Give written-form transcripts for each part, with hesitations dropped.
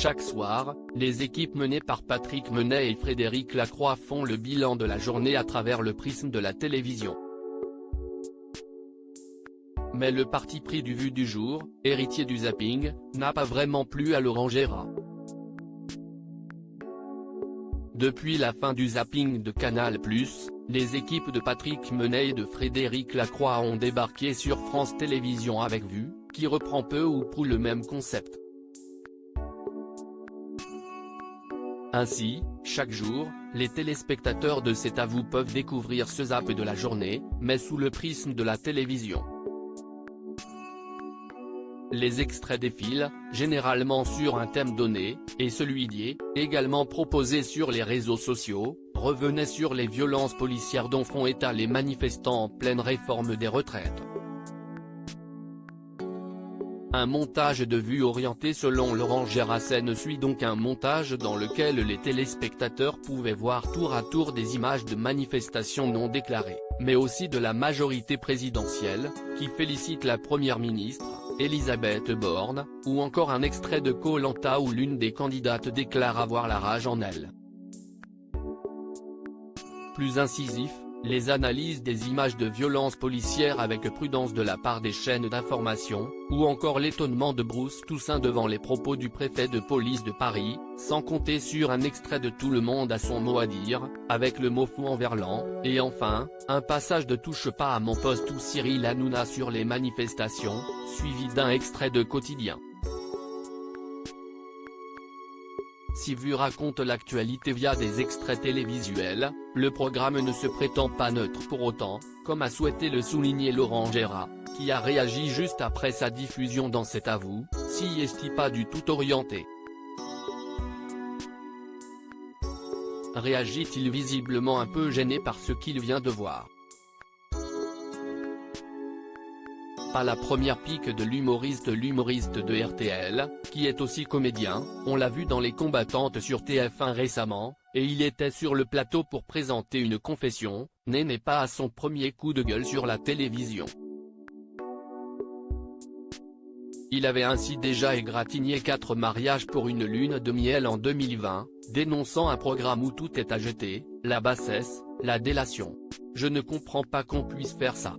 Chaque soir, les équipes menées par Patrick Menet et Frédéric Lacroix font le bilan de la journée à travers le prisme de la télévision. Mais le parti pris du Vu du Jour, héritier du zapping, n'a pas vraiment plu à Laurent Gérard. Depuis la fin du zapping de Canal+, les équipes de Patrick Menet et de Frédéric Lacroix ont débarqué sur France Télévisions avec Vue, qui reprend peu ou prou le même concept. Ainsi, chaque jour, les téléspectateurs de C'est à vous peuvent découvrir ce zapp de la journée, mais sous le prisme de la télévision. Les extraits défilent, généralement sur un thème donné, et celui lié, également proposé sur les réseaux sociaux, revenait sur les violences policières dont font état les manifestants en pleine réforme des retraites. Un montage de Vue orienté selon Laurent Gérard suit donc un montage dans lequel les téléspectateurs pouvaient voir tour à tour des images de manifestations non déclarées, mais aussi de la majorité présidentielle, qui félicite la première ministre, Elisabeth Borne, ou encore un extrait de Koh-Lanta où l'une des candidates déclare avoir la rage en elle. Plus incisif, les analyses des images de violences policières avec prudence de la part des chaînes d'information, ou encore l'étonnement de Bruce Toussaint devant les propos du préfet de police de Paris, sans compter sur un extrait de Tout le monde a son mot à dire, avec le mot fou en verlan, et enfin, un passage de Touche pas à mon poste ou Cyril Hanouna sur les manifestations, suivi d'un extrait de Quotidien. Si Vue raconte l'actualité via des extraits télévisuels, le programme ne se prétend pas neutre pour autant, comme a souhaité le souligner Laurent Gérard, qui a réagi juste après sa diffusion dans C'est à vous, s'y est-il pas du tout orienté. Réagit-il visiblement un peu gêné par ce qu'il vient de voir. Pas la première pique de l'humoriste de RTL, qui est aussi comédien, on l'a vu dans Les Combattantes sur TF1 récemment, et il était sur le plateau pour présenter une confession, n'est pas à son premier coup de gueule sur la télévision. Il avait ainsi déjà égratigné 4 mariages pour une lune de miel en 2020, dénonçant un programme où tout est à jeter, la bassesse, la délation. Je ne comprends pas qu'on puisse faire ça.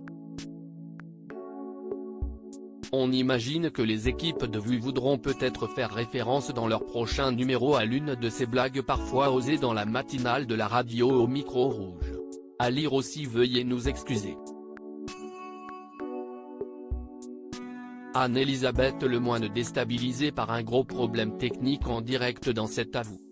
On imagine que les équipes de Vue voudront peut-être faire référence dans leur prochain numéro à l'une de ces blagues parfois osées dans la matinale de la radio au micro rouge. À lire aussi veuillez nous excuser. Anne-Elisabeth Lemoine déstabilisée par un gros problème technique en direct dans C'est à vous.